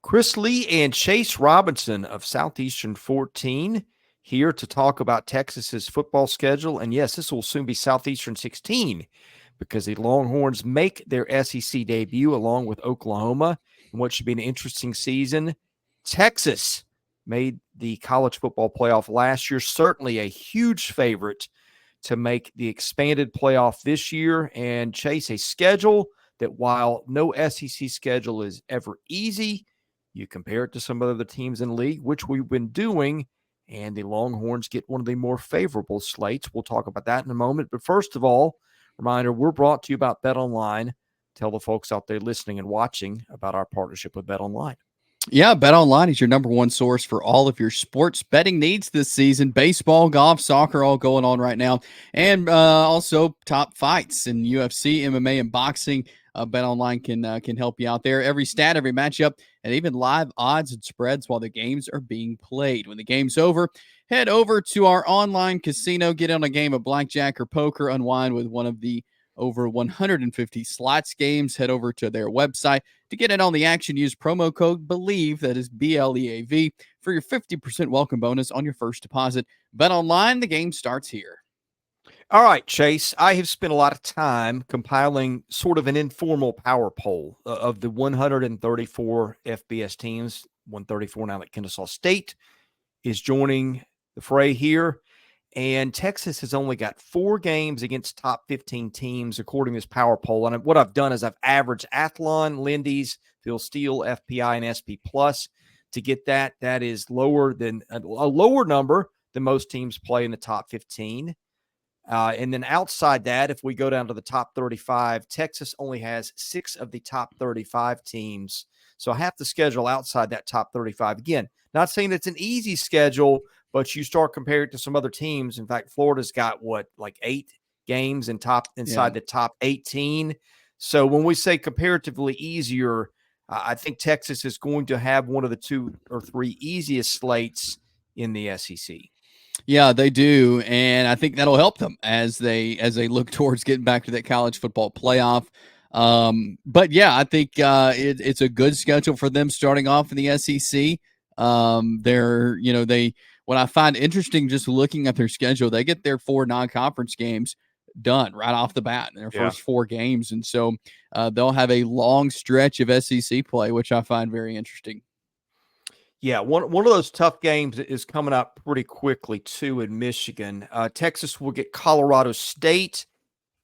Chris Lee and Chase Robinson of Southeastern 14 here to talk about Texas's football schedule. And yes, this will soon be Southeastern 16 because the Longhorns make their SEC debut along with Oklahoma in what should be an interesting season. Texas made the college football playoff last year, certainly a huge favorite to make the expanded playoff this year. And Chase, a schedule that while no SEC schedule is ever easy, you compare it to some other teams in the league, which we've been doing, and the Longhorns get one of the more favorable slates. We'll talk about that in a moment. But first of all, reminder, we're brought to you about BetOnline. Tell the folks out there listening and watching about our partnership with BetOnline. Yeah, BetOnline is your number one source for all of your sports betting needs this season. Baseball, golf, soccer, all going on right now. And also top fights in UFC, MMA, and boxing. BetOnline can help you out there. Every stat, every matchup, and even live odds and spreads while the games are being played. When the game's over, head over to our online casino, get on a game of blackjack or poker, unwind with one of the over 150 slots games. Head over to their website to get in on the action. Use promo code BELIEVE, that is BLEAV, for your 50% welcome bonus on your first deposit. BetOnline, the game starts here. All right, Chase, I have spent a lot of time compiling sort of an informal power poll of the 134 FBS teams. 134 now that Kennesaw State is joining the fray here. And Texas has only got 4 games against top 15 teams, according to this power poll. And what I've done is I've averaged Athlon, Lindy's, Phil Steele, FPI, and SP Plus to get that. That is lower than a lower number than most teams play in the top 15. And then outside that, if we go down to the top 35, Texas only has 6 of the top 35 teams. So half the schedule outside that top 35. Again, not saying it's an easy schedule, but you start comparing it to some other teams. In fact, Florida's got like 8 games inside the top 18. So when we say comparatively easier, I think Texas is going to have one of the 2 or 3 easiest slates in the SEC. Yeah, they do, and I think that'll help them as they look towards getting back to that college football playoff. But yeah, I think it's a good schedule for them starting off in the SEC. What I find interesting just looking at their schedule, they get their 4 non-conference games done right off the bat in their first 4 games, and so they'll have a long stretch of SEC play, which I find very interesting. Yeah, one of those tough games is coming up pretty quickly, too, in Michigan. Texas will get Colorado State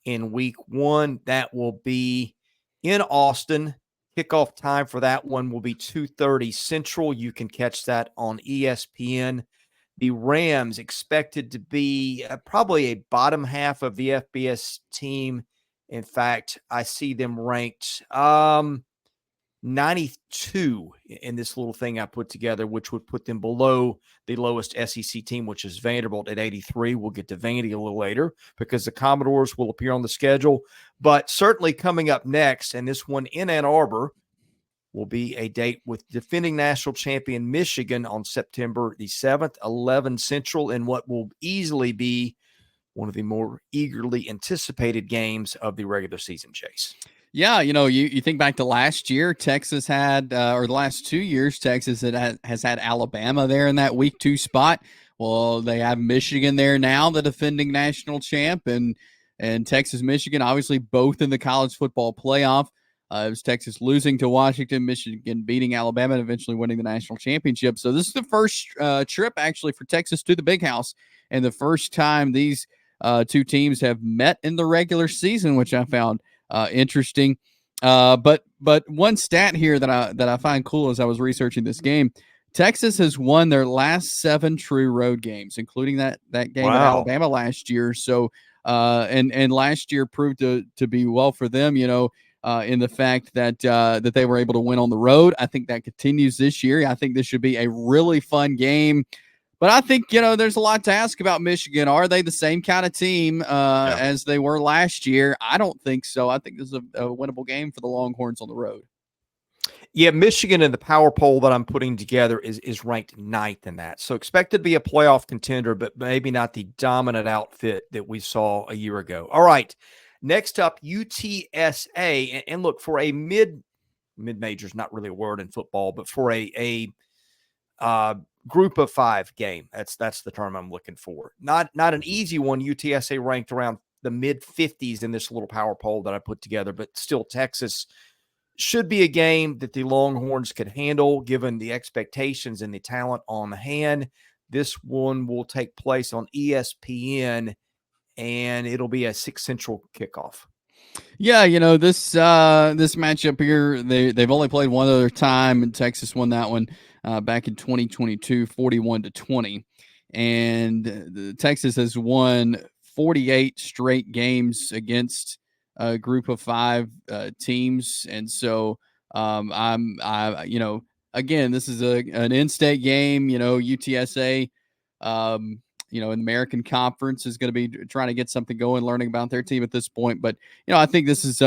in week 1. That will be in Austin. Kickoff time for that one will be 2:30 Central. You can catch that on ESPN. The Rams expected to be probably a bottom half of the FBS team. In fact, I see them ranked 92 in this little thing I put together, which would put them below the lowest SEC team, which is Vanderbilt at 83. We'll get to Vandy a little later because the Commodores will appear on the schedule. But certainly coming up next, and this one in Ann Arbor, will be a date with defending national champion Michigan on September the 7th, 11 Central, in what will easily be one of the more eagerly anticipated games of the regular season, Chase. Yeah, you think back to last year, Texas had, or the last 2 years, Texas has had Alabama there in that week 2 spot. Well, they have Michigan there now, the defending national champ, and Texas, Michigan, obviously both in the college football playoff. It was Texas losing to Washington, Michigan beating Alabama, and eventually winning the national championship. So this is the first trip, actually, for Texas to the Big House, and the first time these 2 teams have met in the regular season, which I found interesting. But one stat here that I find cool as I was researching this game, Texas has won their last 7 true road games, including that game at Alabama last year. So and last year proved to be well for them, in the fact that they were able to win on the road. I think that continues this year. I think this should be a really fun game. But I think, there's a lot to ask about Michigan. Are they the same kind of team as they were last year? I don't think so. I think this is a winnable game for the Longhorns on the road. Yeah, Michigan in the power poll that I'm putting together is ranked 9th in that. So expected to be a playoff contender, but maybe not the dominant outfit that we saw a year ago. All right, next up, UTSA. And look, for a mid-major is not really a word in football, but for a group of 5 game. That's the term I'm looking for. Not an easy one. UTSA ranked around the mid-50s in this little power poll that I put together, but still Texas should be a game that the Longhorns could handle given the expectations and the talent on hand. This one will take place on ESPN, and it'll be a 6 Central kickoff. Yeah, this this matchup here, they've only played one other time, and Texas won that one back in 2022, 41-20. And Texas has won 48 straight games against a group of 5 teams, and so again, this is an in-state game. UTSA. In the American Conference is going to be trying to get something going, learning about their team at this point. But, I think this is,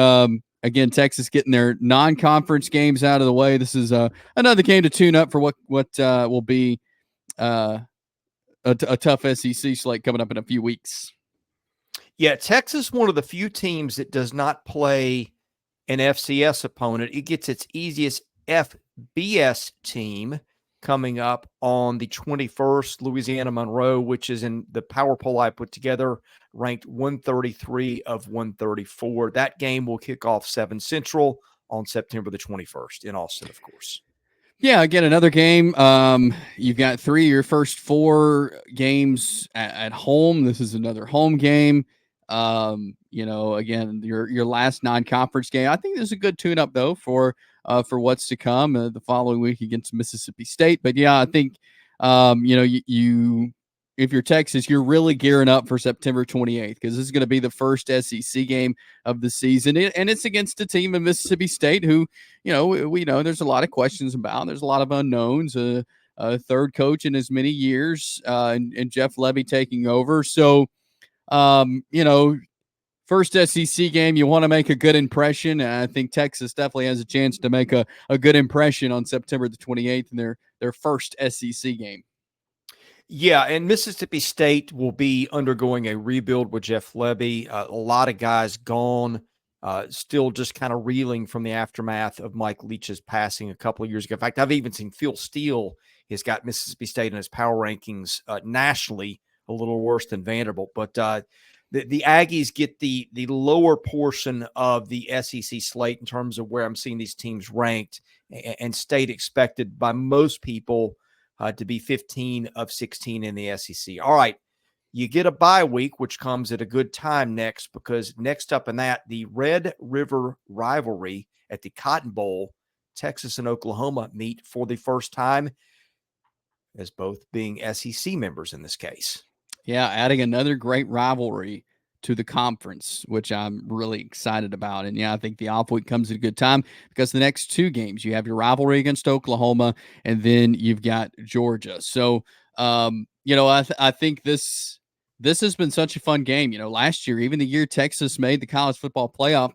again, Texas getting their non-conference games out of the way. This is another game to tune up for what will be a tough SEC slate coming up in a few weeks. Yeah, Texas, one of the few teams that does not play an FCS opponent. It gets its easiest FBS team coming up on the 21st, Louisiana Monroe, which is in the power poll I put together, ranked 133 of 134. That game will kick off 7 Central on September the 21st in Austin, of course. Yeah, again, another game. You've got 3 of your first 4 games at home. This is another home game. Again, your last non-conference game. I think this is a good tune-up, though, for what's to come the following week against Mississippi State. But yeah, I think you if you're Texas, you're really gearing up for September 28th because this is going to be the first SEC game of the season, and it's against a team in Mississippi State who, we know there's a lot of questions about. There's a lot of unknowns. A third coach in as many years, and Jeff Lebby taking over. So, first SEC game, you want to make a good impression. And I think Texas definitely has a chance to make a good impression on September the 28th in their first SEC game. Yeah, and Mississippi State will be undergoing a rebuild with Jeff Lebby. A lot of guys gone, still just kind of reeling from the aftermath of Mike Leach's passing a couple of years ago. In fact, I've even seen Phil Steele has got Mississippi State in his power rankings nationally a little worse than Vanderbilt. But the Aggies get the lower portion of the SEC slate in terms of where I'm seeing these teams ranked, and State expected by most people to be 15 of 16 in the SEC. All right, you get a bye week, which comes at a good time next, because next up in that, the Red River Rivalry at the Cotton Bowl, Texas and Oklahoma meet for the first time as both being SEC members in this case. Yeah, adding another great rivalry to the conference, which I'm really excited about. And yeah, I think the off week comes at a good time because the next 2 games, you have your rivalry against Oklahoma, and then you've got Georgia. So, I think this has been such a fun game. Last year, even the year Texas made the college football playoff,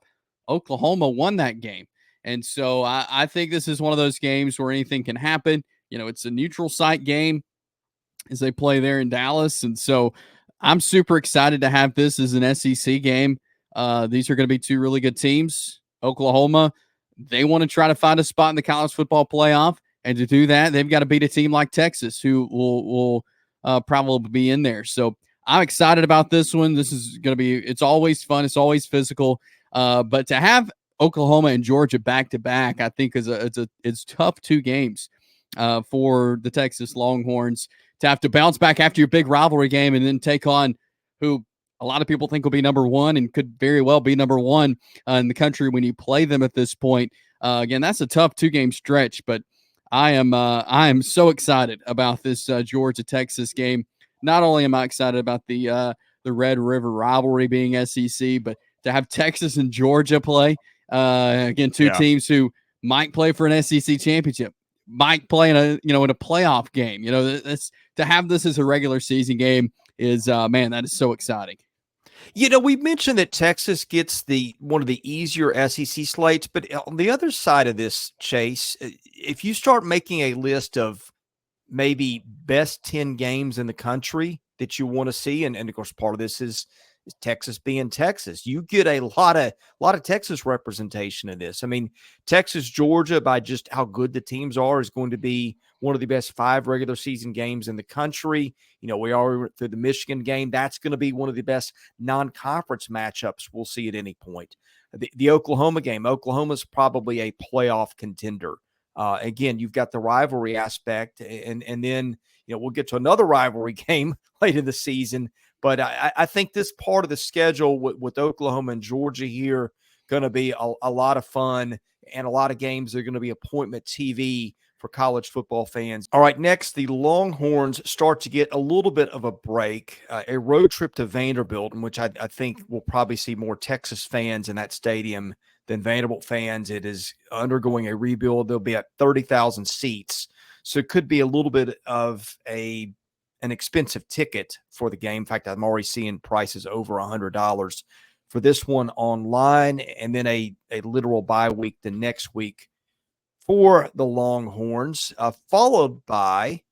Oklahoma won that game. And so I think this is one of those games where anything can happen. It's a neutral site game as they play there in Dallas. And so I'm super excited to have this as an SEC game. These are going to be 2 really good teams. Oklahoma, they want to try to find a spot in the college football playoff. And to do that, they've got to beat a team like Texas, who will probably be in there. So I'm excited about this one. This is going to be, it's always fun. It's always physical. But to have Oklahoma and Georgia back to back, I think it's tough 2 games for the Texas Longhorns to have to bounce back after your big rivalry game and then take on who a lot of people think will be number 1 and could very well be number 1 in the country when you play them at this point. Again, that's a tough 2-game stretch, but I am so excited about this Georgia Texas game. Not only am I excited about the Red River rivalry being SEC, but to have Texas and Georgia play again, 2 teams who might play for an SEC championship, might play in a playoff game. That's to have this as a regular season game is man, that is so exciting. We mentioned that Texas gets one of the easier SEC slates, but on the other side of this, Chase, if you start making a list of maybe best 10 games in the country that you want to see, and of course part of this is Texas being Texas. You get a lot of Texas representation in this. I mean, Texas, Georgia, by just how good the teams are, is going to be one of the best 5 regular season games in the country. We are through the Michigan game. That's going to be one of the best non-conference matchups we'll see at any point. The Oklahoma game, Oklahoma's probably a playoff contender. Again, you've got the rivalry aspect, and then we'll get to another rivalry game late in the season. But I think this part of the schedule with Oklahoma and Georgia here going to be a lot of fun, and a lot of games are going to be appointment TV for college football fans. All right, next, the Longhorns start to get a little bit of a break, a road trip to Vanderbilt, in which I think we'll probably see more Texas fans in that stadium than Vanderbilt fans. It is undergoing a rebuild. They'll be at 30,000 seats. So it could be a little bit of an expensive ticket for the game. In fact, I'm already seeing prices over $100 for this one online, and then a literal bye week the next week for the Longhorns, followed by,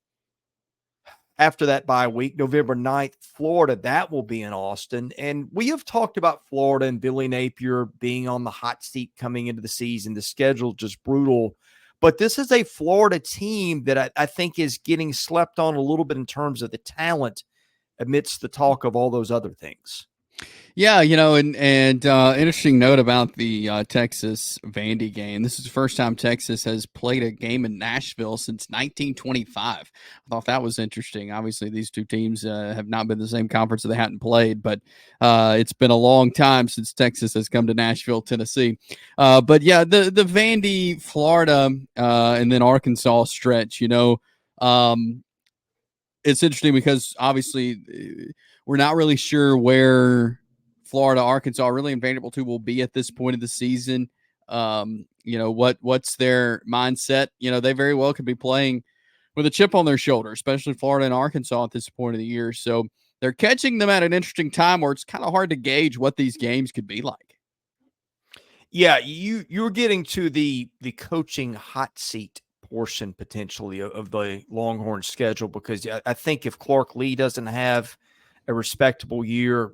after that bye week, November 9th, Florida. That will be in Austin. And we have talked about Florida and Billy Napier being on the hot seat coming into the season. The schedule just brutal. But this is a Florida team that I think is getting slept on a little bit in terms of the talent amidst the talk of all those other things. Yeah, and interesting note about the Texas Vandy game. This is the first time Texas has played a game in Nashville since 1925. I thought that was interesting. Obviously, these two teams have not been the same conference, so they hadn't played, but it's been a long time since Texas has come to Nashville, Tennessee. But yeah, the Vandy, Florida, and then Arkansas stretch, it's interesting because obviously we're not really sure where Florida, Arkansas, really in Vanderbilt too will be at this point of the season. What's their mindset? They very well could be playing with a chip on their shoulder, especially Florida and Arkansas at this point of the year. So they're catching them at an interesting time where it's kind of hard to gauge what these games could be like. Yeah, you're getting to the coaching hot seat portion potentially of the Longhorn schedule, because I think if Clark Lee doesn't have a respectable year,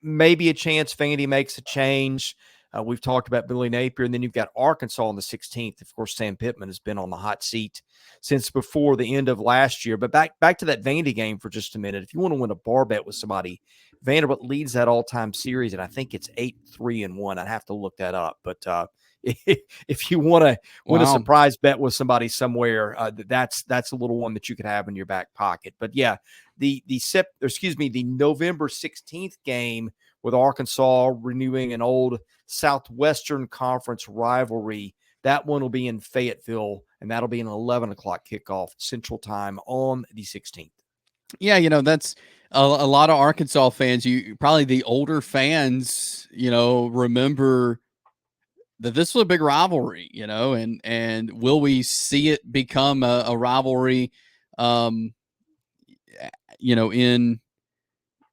maybe a chance Vandy makes a change. We've talked about Billy Napier, and then you've got Arkansas on the 16th. Of course, Sam Pittman has been on the hot seat since before the end of last year. But back to that Vandy game for just a minute. If you want to win a bar bet with somebody, Vanderbilt leads that all-time series, and I think it's 8-3-1. I'd have to look that up. But if you want to win a surprise bet with somebody somewhere, that's a little one that you could have in your back pocket. But yeah, the November 16th game with Arkansas renewing an old Southwestern Conference rivalry, that one will be in Fayetteville, and that'll be an 11 o'clock kickoff Central Time on the 16th. Yeah, that's a lot of Arkansas fans. Probably the older fans, remember that this was a big rivalry, and will we see it become a rivalry, in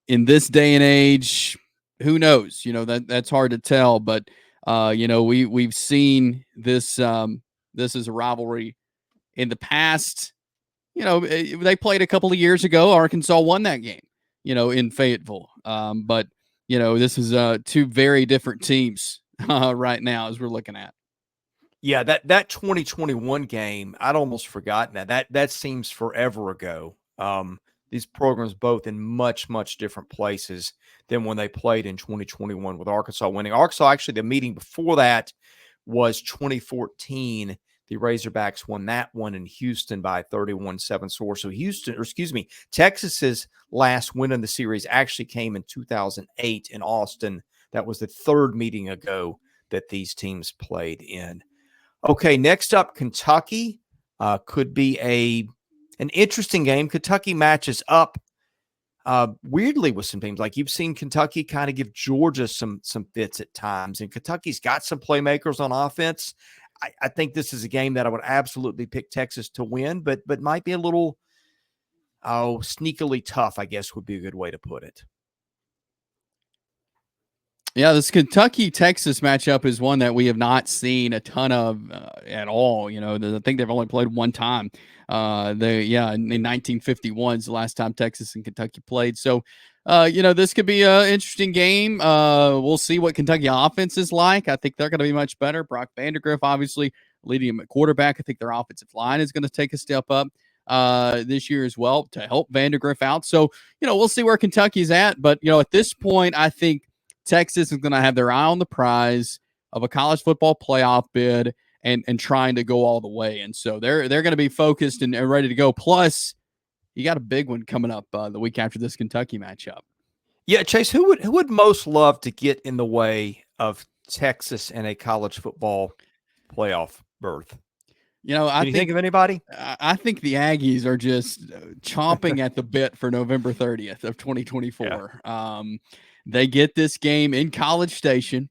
this day and age? Who knows? That's hard to tell, but we've seen this this is a rivalry in the past. They played a couple of years ago. Arkansas won that game, in Fayetteville. But this is two very different teams right now as we're looking at. Yeah, that 2021 game, I'd almost forgotten that seems forever ago. These programs both in much, much different places than when they played in 2021 with Arkansas winning. Arkansas, actually, the meeting before that was 2014. The Razorbacks won that one in Houston by 31-7 score. So Texas's last win in the series actually came in 2008 in Austin. That was the third meeting ago that these teams played in. Okay, next up, Kentucky could be an interesting game. Kentucky matches up weirdly with some teams. Like, you've seen Kentucky kind of give Georgia some fits at times, and Kentucky's got some playmakers on offense. I think this is a game that I would absolutely pick Texas to win, but might be a little sneakily tough, I guess would be a good way to put it. Yeah, this Kentucky-Texas matchup is one that we have not seen a ton of at all. I think they've only played one time. In 1951 is the last time Texas and Kentucky played. So This could be an interesting game. We'll see what Kentucky offense is like. I think they're going to be much better. Brock Vandergriff, obviously, leading them at quarterback. I think their offensive line is going to take a step up this year as well to help Vandergriff out. So, we'll see where Kentucky's at. But, at this point, I think Texas is going to have their eye on the prize of a college football playoff bid and trying to go all the way. And so they're going to be focused and ready to go. Plus, you got a big one coming up the week after this Kentucky matchup. Yeah, Chase, who would most love to get in the way of Texas and a college football playoff berth? Can you think of anybody? I think the Aggies are just chomping at the bit for November 30th of 2024. Yeah. They get this game in College Station.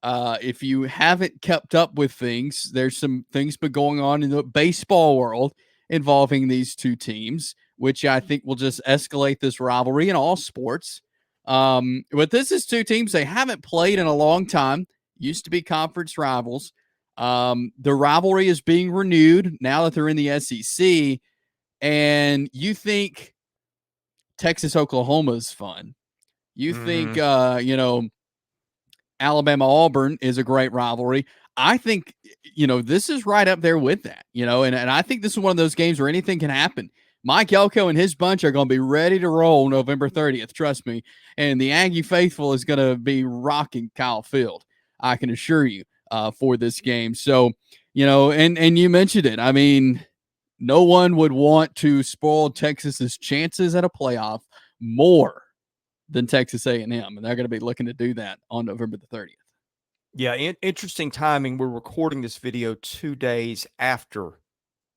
If you haven't kept up with things, there's some things been going on in the baseball world involving these two teams, which I think will just escalate this rivalry in all sports. But this is two teams they haven't played in a long time, used to be conference rivals. The rivalry is being renewed now that they're in the SEC, and you think Texas, Oklahoma is fun. You think, Alabama, Auburn is a great rivalry. I think, this is right up there with that, and I think this is one of those games where anything can happen. Mike Elko and his bunch are going to be ready to roll November 30th, trust me. And the Aggie faithful is going to be rocking Kyle Field, I can assure you, for this game. So, and you mentioned it. I mean, no one would want to spoil Texas's chances at a playoff more than Texas A&M, and they're going to be looking to do that on November the 30th. Yeah, interesting timing. We're recording this video 2 days after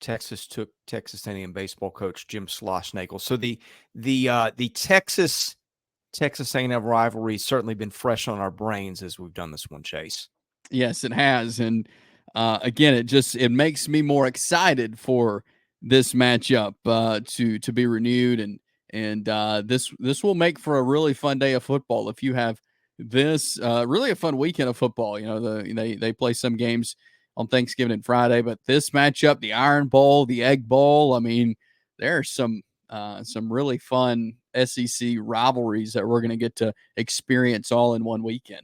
Texas took Texas A&M baseball coach Jim Schlossnagle. So the Texas A&M rivalry has certainly been fresh on our brains as we've done this one, Chase. Yes, it has, and again, it makes me more excited for this matchup to be renewed, and this will make for a really fun day of football if you have this really a fun weekend of football. They play some games on Thanksgiving and Friday, but this matchup, the Iron Bowl, the Egg Bowl, I mean, there are some really fun SEC rivalries that we're going to get to experience all in one weekend.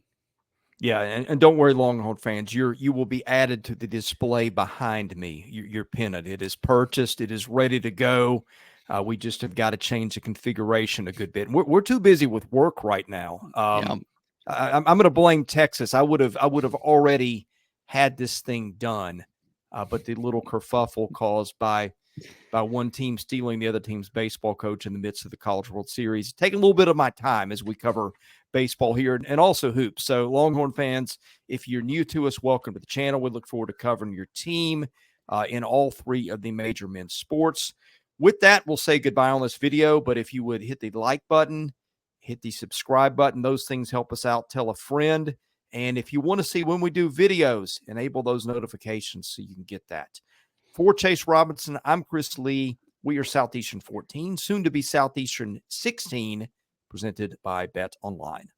Yeah, and don't worry, Longhorn fans, you will be added to the display behind me. Your pennant, it is purchased, it is ready to go. We just have got to change the configuration a good bit. We're too busy with work right now. I'm going to blame Texas. I would have already had this thing done, but the little kerfuffle caused by one team stealing the other team's baseball coach in the midst of the College World Series, taking a little bit of my time as we cover baseball here and also hoops. So Longhorn fans, if you're new to us, welcome to the channel. We look forward to covering your team in all three of the major men's sports. With that, we'll say goodbye on this video, but if you would hit the like button, hit the subscribe button, those things help us out. Tell a friend. And if you want to see when we do videos, enable those notifications so you can get that. For Chase Robinson, I'm Chris Lee. We are Southeastern 14, soon to be Southeastern 16, presented by Bet Online.